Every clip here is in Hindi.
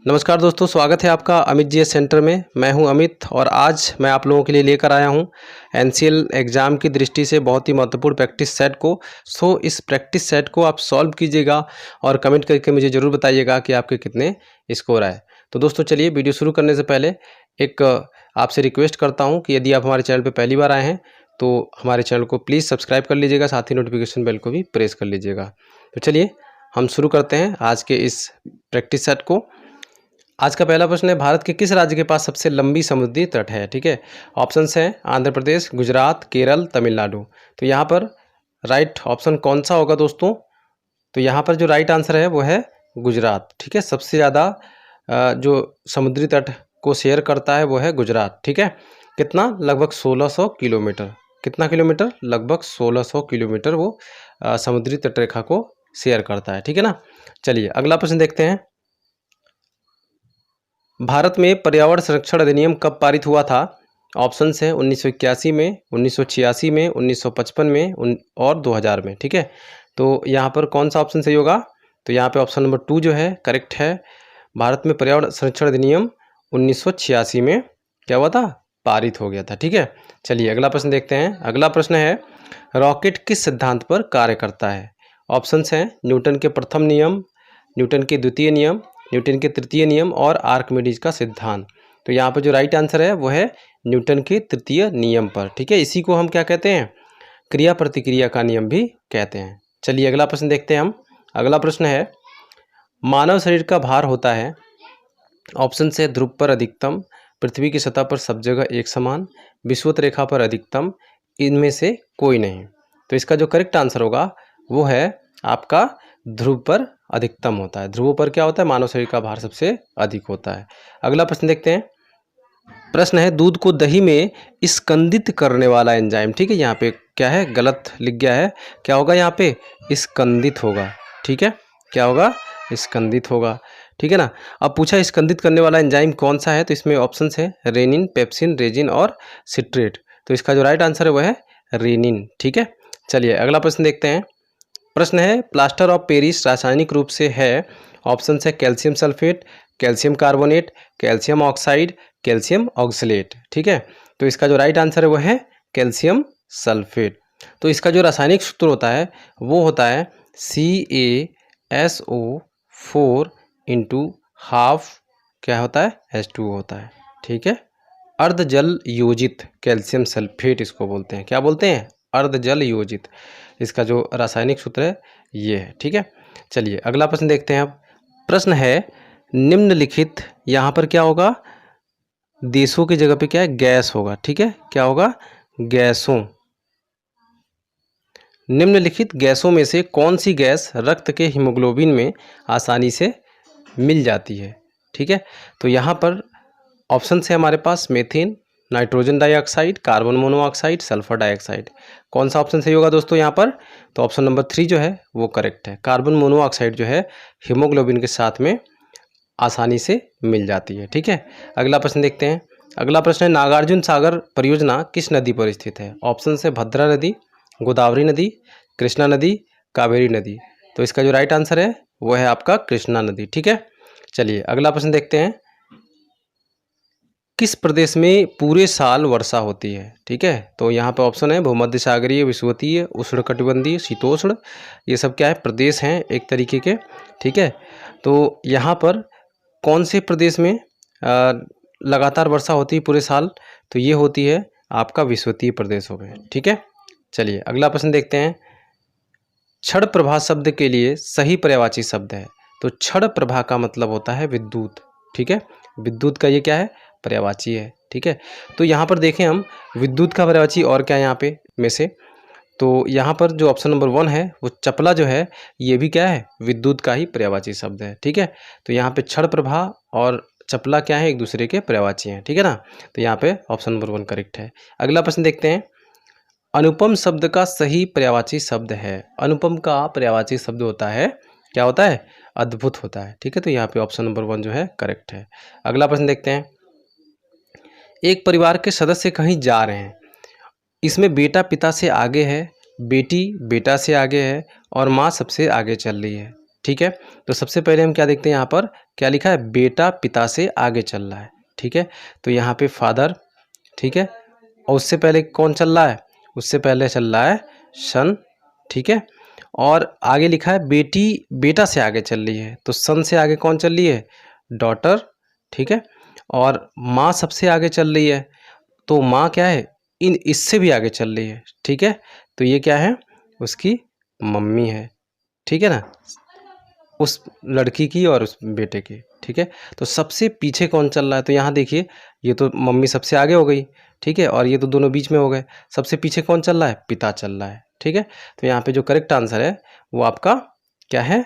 नमस्कार दोस्तों, स्वागत है आपका अमित जीएस सेंटर में। मैं हूं अमित और आज मैं आप लोगों के लिए लेकर आया हूं एनसीएल एग्ज़ाम की दृष्टि से बहुत ही महत्वपूर्ण प्रैक्टिस सेट को। इस प्रैक्टिस सेट को आप सॉल्व कीजिएगा और कमेंट करके मुझे ज़रूर बताइएगा कि आपके कितने स्कोर आए। तो दोस्तों चलिए, वीडियो शुरू करने से पहले एक आपसे रिक्वेस्ट करता हूँ कि यदि आप हमारे चैनल पर पहली बार आए हैं तो हमारे चैनल को प्लीज़ सब्सक्राइब कर लीजिएगा, साथ ही नोटिफिकेशन बेल को भी प्रेस कर लीजिएगा। तो चलिए हम शुरू करते हैं आज के इस प्रैक्टिस सेट को। आज का पहला प्रश्न है, भारत के किस राज्य के पास सबसे लंबी समुद्री तट है? ठीक है, ऑप्शंस हैं आंध्र प्रदेश, गुजरात, केरल, तमिलनाडु। तो यहाँ पर राइट ऑप्शन कौन सा होगा दोस्तों? तो यहाँ पर जो राइट आंसर है वो है गुजरात। ठीक है, सबसे ज़्यादा जो समुद्री तट को शेयर करता है वो है गुजरात। ठीक है, कितना? लगभग 1600 किलोमीटर। कितना किलोमीटर? लगभग 1600 किलोमीटर वो समुद्री तटरेखा को शेयर करता है। ठीक है ना। चलिए अगला प्रश्न देखते हैं। भारत में पर्यावरण संरक्षण अधिनियम कब पारित हुआ था? ऑप्शंस हैं 1981 में, 1986 में, 1955 में और 2000 में। ठीक है, तो यहाँ पर कौन सा ऑप्शन सही होगा? तो यहाँ पे ऑप्शन नंबर 2 जो है करेक्ट है। भारत में पर्यावरण संरक्षण अधिनियम 1986 में क्या हुआ था? पारित हो गया था। ठीक है, चलिए अगला प्रश्न देखते हैं। अगला प्रश्न है, रॉकेट किस सिद्धांत पर कार्य करता है? ऑप्शंस हैं न्यूटन के प्रथम नियम, न्यूटन के द्वितीय नियम, न्यूटन के तृतीय नियम और आर्किमिडीज का सिद्धांत। तो यहाँ पर जो राइट आंसर है वो है न्यूटन के तृतीय नियम पर। ठीक है, इसी को हम क्या कहते हैं? क्रिया प्रतिक्रिया का नियम भी कहते हैं। चलिए अगला प्रश्न देखते हैं हम। अगला प्रश्न है, मानव शरीर का भार होता है। ऑप्शन से ध्रुव पर अधिकतम, पृथ्वी की सतह पर सब जगह एक समान, विषुवत रेखा पर अधिकतम, इनमें से कोई नहीं। तो इसका जो करेक्ट आंसर होगा वो है आपका ध्रुव पर अधिकतम होता है। ध्रुवों पर क्या होता है? मानव शरीर का भार सबसे अधिक होता है। अगला प्रश्न देखते हैं। प्रश्न है, दूध को दही में स्कंदित करने वाला एंजाइम। ठीक है, यहाँ पे क्या है? गलत लिख गया है। क्या होगा यहाँ पे? स्कंदित होगा। ठीक है, क्या होगा? स्कंदित होगा। ठीक है ना। अब पूछा स्कंदित करने वाला एंजाइम कौन सा है, तो इसमें ऑप्शन है रेनिन, पेप्सिन, रेजिन और सिट्रेट। तो इसका जो राइट आंसर है वो है रेनिन। ठीक है, चलिए अगला प्रश्न देखते हैं। प्रश्न है, प्लास्टर ऑफ पेरिस रासायनिक रूप से है। ऑप्शन है calcium sulphate, calcium carbonate, calcium oxide, calcium oxalate. ठीक है, तो इसका जो राइट आंसर है वो है कैल्शियम सल्फेट। तो इसका जो रासायनिक सूत्र होता है वो होता है CaSO4 इंटू हाफ क्या होता है? H2O होता है। ठीक है, अर्ध जल योजित कैल्शियम सल्फेट इसको बोलते हैं। क्या बोलते हैं? अर्ध जल योजित। इसका जो रासायनिक सूत्र है ये है। ठीक है, चलिए अगला प्रश्न देखते हैं। अब प्रश्न है, निम्नलिखित, यहाँ पर क्या होगा? देशों की जगह पे क्या है? गैस होगा। ठीक है, क्या होगा? गैसों। निम्नलिखित गैसों में से कौन सी गैस रक्त के हीमोग्लोबिन में आसानी से मिल जाती है? ठीक है, तो यहाँ पर ऑप्शन है हमारे पास methane, nitrogen dioxide, carbon monoxide, sulphur dioxide. कौन सा ऑप्शन सही होगा दोस्तों यहाँ पर? तो ऑप्शन नंबर 3 जो है वो करेक्ट है। कार्बन मोनोऑक्साइड जो है हीमोग्लोबिन के साथ में आसानी से मिल जाती है। ठीक है, अगला प्रश्न देखते हैं। अगला प्रश्न है, नागार्जुन सागर परियोजना किस नदी पर स्थित है? ऑप्शन है भद्रा नदी, गोदावरी नदी, कृष्णा नदी, कावेरी नदी। तो इसका जो राइट आंसर है वो है आपका कृष्णा नदी। ठीक है, चलिए अगला प्रश्न देखते हैं। किस प्रदेश में पूरे साल वर्षा होती है? ठीक है, तो यहाँ पे ऑप्शन है भूमध्य सागरीय, विषुवतीय, उष्णकटिबंधीय, शीतोष्ण। ये सब क्या है? प्रदेश हैं एक तरीके के। ठीक है, तो यहाँ पर कौन से प्रदेश में लगातार वर्षा होती है पूरे साल? तो ये होती है आपका विषुवतीय प्रदेश हो गए। ठीक है, चलिए अगला प्रश्न देखते हैं। क्षण प्रभा शब्द के लिए सही पर्यायवाची शब्द है। तो क्षण प्रभा का मतलब होता है विद्युत। ठीक है, विद्युत का ये क्या है? पर्यायवाची है। ठीक है, तो यहाँ पर देखें हम विद्युत का पर्यायवाची और क्या है यहाँ पे में से? तो यहाँ पर जो ऑप्शन नंबर 1 है वो चपला जो है ये भी क्या है? विद्युत का ही पर्यायवाची शब्द है। ठीक है, तो यहाँ पे क्षण प्रभा और चपला क्या है? एक दूसरे के पर्यायवाची हैं। ठीक है ना, तो यहाँ पे ऑप्शन नंबर 1 करेक्ट है। अगला प्रश्न देखते हैं। अनुपम शब्द का सही पर्यायवाची शब्द है। अनुपम का पर्यायवाची शब्द होता है क्या होता है? अद्भुत होता है। ठीक है, तो यहाँ पे ऑप्शन नंबर 1 जो है करेक्ट है। अगला प्रश्न देखते हैं। एक परिवार के सदस्य कहीं जा रहे हैं, इसमें बेटा पिता से आगे है, बेटी बेटा से आगे है और माँ सबसे आगे चल रही है। ठीक है। तो सबसे पहले हम क्या देखते हैं, यहाँ पर क्या लिखा है, बेटा पिता से आगे चल रहा है, ठीक है। तो यहाँ पे फादर, ठीक है, और उससे पहले कौन चल रहा है, उससे पहले चल रहा है सन, ठीक है। और आगे लिखा है बेटी बेटा से आगे चल रही है, तो सन से आगे कौन चल रही है, डॉटर, ठीक है। और माँ सबसे आगे चल रही है, तो माँ क्या है, इससे भी आगे चल रही है, ठीक है। तो ये क्या है, उसकी मम्मी है, ठीक है ना, उस लड़की की और उस बेटे की, ठीक है। तो सबसे पीछे कौन चल रहा है, तो यहाँ देखिए ये तो मम्मी सबसे आगे हो गई, ठीक है, और ये तो दोनों बीच में हो गए। सबसे पीछे कौन चल रहा है, पिता चल रहा है, ठीक है। तो यहाँ पे जो करेक्ट आंसर है वो आपका क्या है,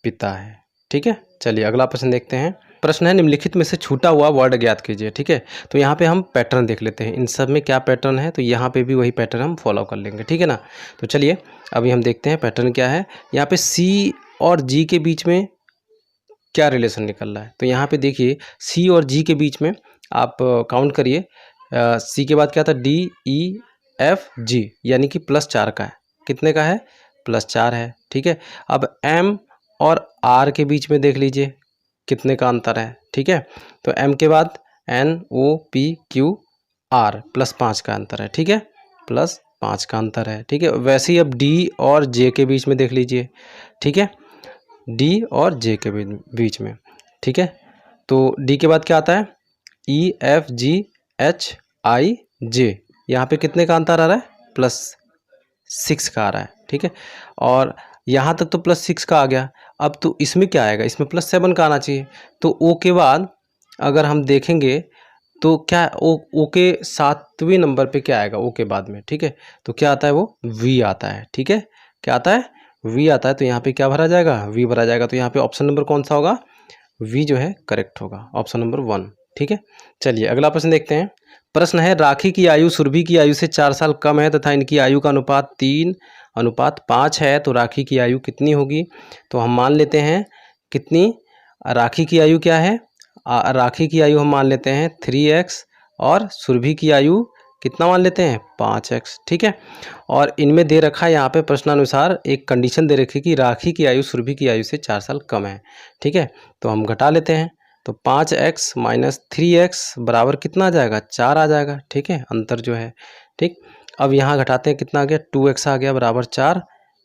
पिता है, ठीक है। चलिए अगला प्रश्न देखते हैं। प्रश्न है, निम्नलिखित में से छूटा हुआ वर्ड ज्ञात कीजिए, ठीक है। तो यहाँ पे हम पैटर्न देख लेते हैं, इन सब में क्या पैटर्न है, तो यहाँ पे भी वही पैटर्न हम फॉलो कर लेंगे, ठीक है ना। तो चलिए अभी हम देखते हैं पैटर्न क्या है। यहाँ पे सी और जी के बीच में क्या रिलेशन निकल रहा है, तो यहाँ पे देखिए सी और जी के बीच में आप काउंट करिए, सी के बाद क्या था, डी ई एफ जी, यानी कि +4 का है, कितने का है, +4 है, ठीक है। अब एम और आर के बीच में देख लीजिए कितने का अंतर है, ठीक है। तो एम के बाद N O P Q R +5 का अंतर है, ठीक है, +5 का अंतर है, ठीक है। वैसे ही अब डी और जे के बीच में देख लीजिए, ठीक है, डी और जे के बीच में, ठीक है। तो डी के बाद क्या आता है, E F G H I जे, यहाँ पे कितने का अंतर आ रहा है, +6 का आ रहा है, ठीक है। और यहाँ तक तो +6 का आ गया, अब तो इसमें क्या आएगा, इसमें +7 का आना चाहिए। तो ओ के बाद अगर हम देखेंगे तो क्या ओ के 7वें नंबर पे क्या आएगा, ओ के बाद में, ठीक है। तो क्या आता है, वो वी आता है, ठीक है, क्या आता है, वी आता है। तो यहाँ पे क्या भरा जाएगा, वी भरा जाएगा। तो यहाँ पे ऑप्शन नंबर कौन सा होगा, वी जो है करेक्ट होगा, ऑप्शन नंबर 1, ठीक है। चलिए अगला प्रश्न देखते हैं। प्रश्न है, राखी की आयु सुरभि की आयु से 4 साल कम है तथा इनकी आयु का अनुपात 3:5 है, तो राखी की आयु कितनी होगी। तो हम मान लेते हैं कितनी, राखी की आयु क्या है, राखी की आयु हम मान लेते हैं 3x और सुरभि की आयु कितना मान लेते हैं, 5x, ठीक है। और इनमें दे रखा है यहाँ पे प्रश्नानुसार एक कंडीशन दे रखी है कि राखी की आयु सुरभि की आयु से 4 साल कम है, ठीक है। तो हम घटा लेते हैं, तो 5x - 3x बराबर कितना आ जाएगा, 4 आ जाएगा, ठीक है, अंतर जो है, ठीक। अब यहाँ घटाते हैं, कितना आ गया, 2x आ गया बराबर 4,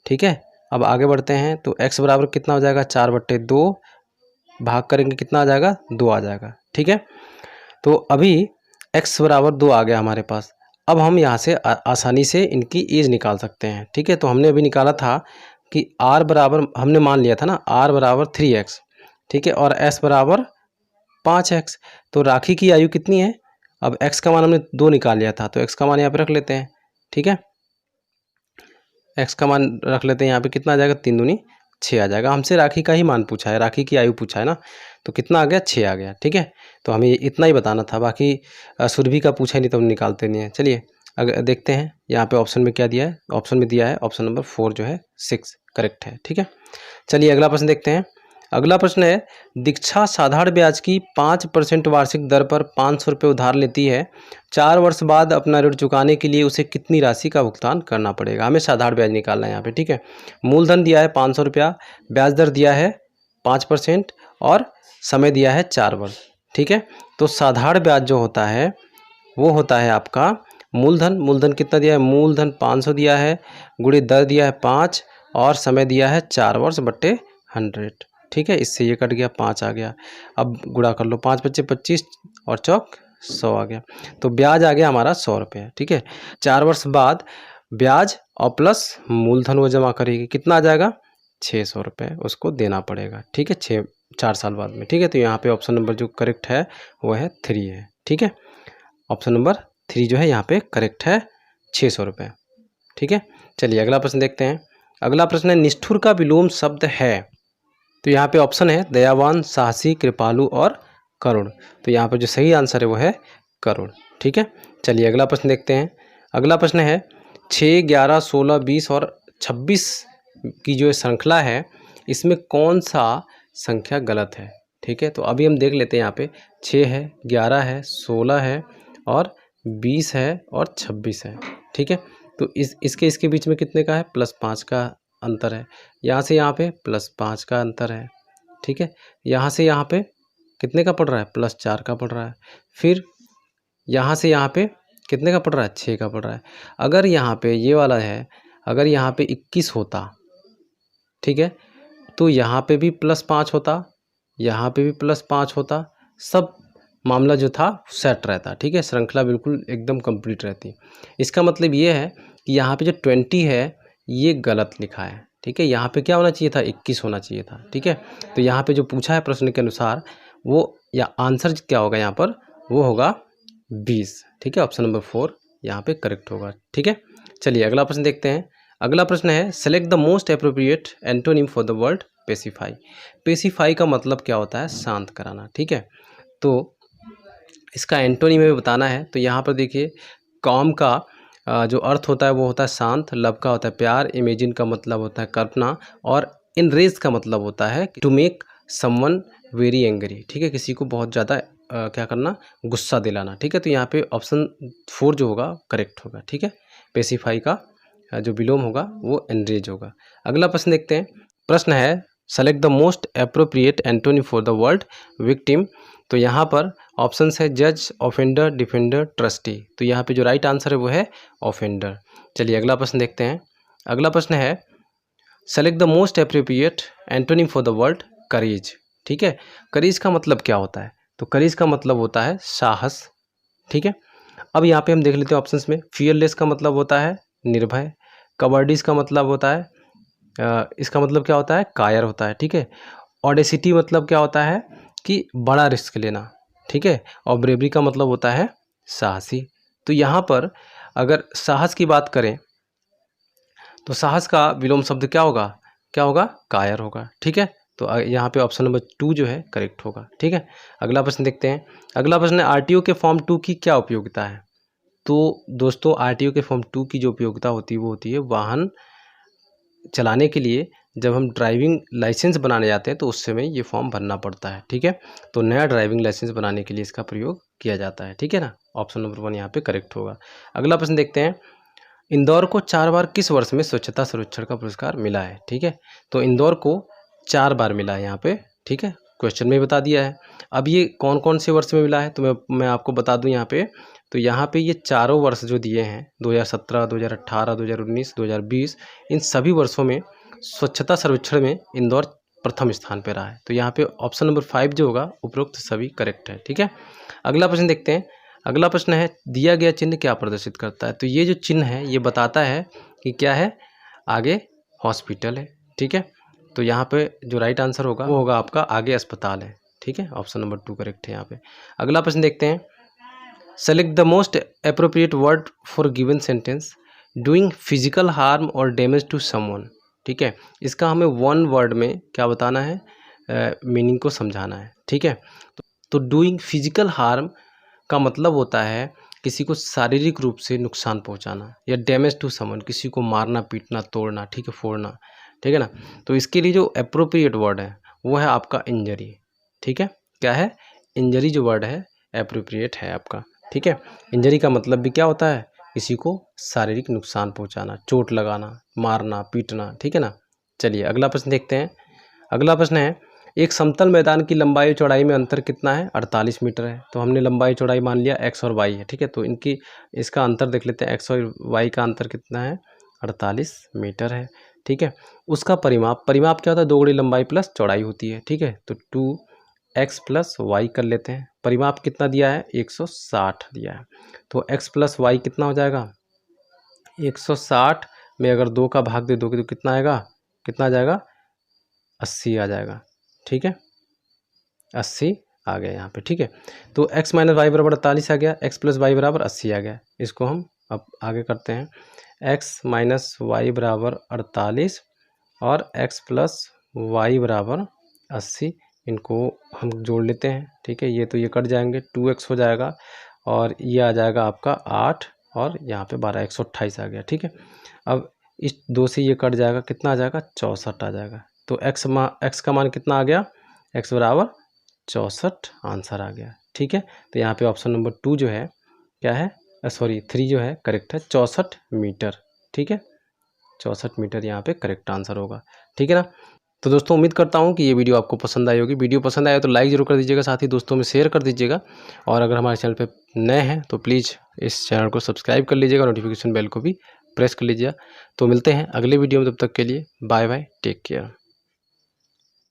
ठीक है। अब आगे बढ़ते हैं, तो x बराबर कितना हो जाएगा, 4/2, भाग करेंगे कितना आ जाएगा, 2 आ जाएगा, ठीक है। तो अभी x बराबर 2 आ गया हमारे पास। अब हम यहाँ से आसानी से इनकी एज निकाल सकते हैं, ठीक है। तो हमने अभी निकाला था कि r बराबर, हमने मान लिया था ना, r बराबर 3x, ठीक है, और s बराबर 5x। तो राखी की आयु कितनी है, अब x का मान हमने 2 निकाल लिया था, तो x का मान यहाँ पे रख लेते हैं, ठीक है। x का मान रख लेते हैं यहाँ पे, कितना आ जाएगा, 3 दूनी 6 आ जाएगा। हमसे राखी का ही मान पूछा है, राखी की आयु पूछा है ना, तो कितना आ गया, 6 आ गया, ठीक है। तो हमें इतना ही बताना था, बाकी सुरभि का पूछा नहीं तो हम निकालते नहीं है। चलिए अगर देखते हैं यहाँ पे ऑप्शन में क्या दिया है, ऑप्शन में दिया है ऑप्शन नंबर 4 जो है 6 करेक्ट है, ठीक है। चलिए अगला प्रश्न देखते हैं। अगला प्रश्न है, दीक्षा साधारण ब्याज की 5% वार्षिक दर पर 500 रुपये उधार लेती है, 4 वर्ष बाद अपना ऋण चुकाने के लिए उसे कितनी राशि का भुगतान करना पड़ेगा। हमें साधारण ब्याज निकालना है यहाँ पे, ठीक है। मूलधन दिया है 500 रुपया, ब्याज दर दिया है 5% और समय दिया है 4 वर्ष, ठीक है। तो साधारण ब्याज जो होता है वो होता है आपका मूलधन कितना दिया है, मूलधन 500 दिया है, गुणे दर दिया है 5 और समय दिया है 4 वर्ष बट्टे 100, ठीक है। इससे ये कट गया, 5 आ गया। अब गुणा कर लो, 5 × 5 = 25 और चौक 100 आ गया। तो ब्याज आ गया हमारा 100 रुपये, ठीक है। 4 वर्ष बाद ब्याज और प्लस मूलधन वो जमा करेगी, कितना आ जाएगा, 600 रुपये उसको देना पड़ेगा, ठीक है, 4 साल बाद में, ठीक है। तो यहाँ पे ऑप्शन नंबर जो करेक्ट है वो है 3 है, ठीक है। ऑप्शन नंबर 3 जो है यहाँ पे करेक्ट है, 600 रुपये, ठीक है। चलिए अगला प्रश्न देखते हैं। अगला प्रश्न है, निष्ठुर का विलोम शब्द है। तो यहाँ पे ऑप्शन है दयावान, साहसी, कृपालु और करुण। तो यहाँ पे जो सही आंसर है वो है करुण, ठीक है। चलिए अगला प्रश्न देखते हैं। अगला प्रश्न है, 6, 11, 16, 20 और 26 की जो श्रृंखला है इसमें कौन सा संख्या गलत है, ठीक है। तो अभी हम देख लेते हैं, यहाँ पे 6 है, 11 है, 16 है और 20 है और 26 है, ठीक है। तो इसके बीच में कितने का है, +5 का अंतर है, यहाँ से यहाँ पे +5 का अंतर है, ठीक है। यहाँ से यहाँ पे कितने का पड़ रहा है, +4 का पड़ रहा है। फिर यहाँ से यहाँ पे कितने का पड़ रहा है, 6 का पड़ रहा है। अगर यहाँ पे ये वाला है, अगर यहाँ पे 21 होता, ठीक है, तो यहाँ पे भी +5 होता, यहाँ पे भी +5 होता, सब मामला जो था सेट रहता, ठीक है, श्रृंखला बिल्कुल एकदम कंप्लीट रहती। इसका मतलब ये है कि यहाँ पे जो 20 है ये गलत लिखा है, ठीक है। यहाँ पे क्या होना चाहिए था, 21 होना चाहिए था, ठीक है। तो यहाँ पे जो पूछा है प्रश्न के अनुसार वो, या आंसर क्या होगा यहाँ पर, वो होगा 20, ठीक है। ऑप्शन नंबर 4 यहाँ पे करेक्ट होगा, ठीक है। चलिए अगला प्रश्न देखते हैं। अगला प्रश्न है select the most appropriate antonym for the word pacify. Pacify का मतलब क्या होता है, शांत कराना, ठीक है। तो इसका एंटोनिम हमें बताना है। तो यहाँ पर देखिए, कॉम का जो अर्थ होता है वो होता है शांत, लव का होता है प्यार, इमेजिन का मतलब होता है कल्पना, और इनरेज का मतलब होता है to make someone very angry, ठीक है, किसी को बहुत ज़्यादा क्या करना, गुस्सा दिलाना, ठीक है। तो यहाँ पे ऑप्शन 4 जो होगा करेक्ट होगा, ठीक है। पेसिफाई का जो विलोम होगा वो एनरेज होगा। अगला प्रश्न देखते हैं। प्रश्न है select the most appropriate antonym for the word victim. तो यहाँ पर ऑप्शंस है जज, ऑफेंडर, डिफेंडर, ट्रस्टी। तो यहाँ पे जो राइट आंसर है वो है ऑफेंडर। चलिए अगला प्रश्न देखते हैं। अगला प्रश्न है select the most appropriate antonym for the word courage, ठीक है। करेज का मतलब क्या होता है, तो करेज का मतलब होता है साहस, ठीक है। अब यहाँ पे हम देख लेते हैं ऑप्शंस में। फियरलेस का मतलब होता है निर्भय, कवर्डिस का मतलब होता है इसका मतलब क्या होता है, कायर होता है, ठीक है। ऑडेसिटी मतलब क्या होता है कि बड़ा रिस्क लेना, ठीक है। और ब्रेवरी का मतलब होता है साहसी। तो यहाँ पर अगर साहस की बात करें तो साहस का विलोम शब्द क्या होगा, क्या होगा, कायर होगा, ठीक है। तो यहाँ पे ऑप्शन नंबर 2 जो है करेक्ट होगा, ठीक है। अगला प्रश्न देखते हैं। अगला प्रश्न है आरटीओ के फॉर्म 2 की क्या उपयोगिता है। तो दोस्तों आरटीओ के फॉर्म 2 की जो उपयोगिता होती है वो होती है वाहन चलाने के लिए जब हम ड्राइविंग लाइसेंस बनाने जाते हैं तो उस समय ये फॉर्म भरना पड़ता है, ठीक है। तो नया ड्राइविंग लाइसेंस बनाने के लिए इसका प्रयोग किया जाता है, ठीक है ना। ऑप्शन नंबर 1 यहाँ पे करेक्ट होगा। अगला प्रश्न देखते हैं। इंदौर को 4 बार किस वर्ष में स्वच्छता सर्वेक्षण का पुरस्कार मिला है, ठीक है। तो इंदौर को 4 बार मिला है यहाँ पे, ठीक है, क्वेश्चन में बता दिया है। अब ये कौन कौन से वर्ष में मिला है तो मैं आपको बता दूं यहाँ पे। तो यहाँ पे ये चारों वर्ष जो दिए हैं 2017, 2018, 2019, 2020, इन सभी वर्षों में स्वच्छता सर्वेक्षण में इंदौर प्रथम स्थान पर रहा है। तो यहाँ पे ऑप्शन नंबर 5 जो होगा उपरोक्त सभी करेक्ट है, ठीक है। अगला प्रश्न देखते हैं। अगला प्रश्न है दिया गया चिन्ह क्या प्रदर्शित करता है। तो ये जो चिन्ह है ये बताता है कि क्या है, आगे हॉस्पिटल है, ठीक है। तो यहाँ पे जो राइट आंसर होगा वो होगा आपका आगे अस्पताल है, ठीक है। ऑप्शन नंबर 2 करेक्ट है यहाँ पे। अगला प्रश्न देखते हैं। Select the most appropriate word for given sentence doing physical harm और डैमेज टू समवन, ठीक है। इसका हमें 1 वर्ड में क्या बताना है, मीनिंग को समझाना है, ठीक है। तो डूइंग फिजिकल हार्म का मतलब होता है किसी को शारीरिक रूप से नुकसान पहुंचाना, या डैमेज टू समवन किसी को मारना, पीटना, तोड़ना, ठीक है, फोड़ना, ठीक है ना। तो इसके लिए जो अप्रोप्रिएट वर्ड है वो है आपका इंजरी, ठीक है। क्या है, इंजरी जो वर्ड है अप्रोप्रिएट है आपका, ठीक है। इंजरी का मतलब भी क्या होता है, किसी को शारीरिक नुकसान पहुंचाना, चोट लगाना, मारना, पीटना, ठीक है ना। चलिए अगला प्रश्न देखते हैं। अगला प्रश्न है एक समतल मैदान की लंबाई और चौड़ाई में अंतर कितना है, 48 मीटर है। तो हमने लंबाई चौड़ाई मान लिया x और y है, ठीक है। तो इसका अंतर देख लेते हैं, x और y का अंतर कितना है, 48 मीटर है, ठीक है। उसका परिमाप क्या होता है, 2 गुणी लंबाई प्लस चौड़ाई होती है, ठीक है। तो 2x प्लस वाई कर लेते हैं। परिमाप कितना दिया है, 160 दिया है। तो x प्लस वाई कितना हो जाएगा, 160 में अगर 2 का भाग दे दोगे तो कितना आएगा, कितना आ जाएगा, 80 आ जाएगा, ठीक है। 80 आ गया यहाँ पे, ठीक है। तो x माइनस वाई बराबर 48 आ गया, x प्लस वाई बराबर 80 आ गया। इसको हम अब आगे करते हैं। x माइनस वाई बराबर 48 और x प्लस वाई बराबर 80, इनको हम जोड़ लेते हैं, ठीक है। ये तो ये कट जाएंगे, 2x हो जाएगा और ये आ जाएगा आपका 8 और यहाँ पे 12, 128 आ गया, ठीक है। अब इस 2 से ये कट जाएगा, कितना आ जाएगा, 64 आ जाएगा। तो x का मान कितना आ गया, x बराबर 64 आंसर आ गया, ठीक है। तो यहाँ पे ऑप्शन नंबर 2 जो है क्या है, सॉरी 3 जो है करेक्ट है, 64 मीटर, ठीक है। 64 मीटर यहाँ पे करेक्ट आंसर होगा। ठीक है ना। तो दोस्तों उम्मीद करता हूँ कि ये वीडियो आपको पसंद आई होगी। वीडियो पसंद आया तो लाइक ज़रूर कर दीजिएगा, साथ ही दोस्तों में शेयर कर दीजिएगा। और अगर हमारे चैनल पे नए हैं तो प्लीज़ इस चैनल को सब्सक्राइब कर लीजिएगा, नोटिफिकेशन बेल को भी प्रेस कर लीजिएगा। तो मिलते हैं अगले वीडियो में, तब तक के लिए बाय बाय, टेक केयर।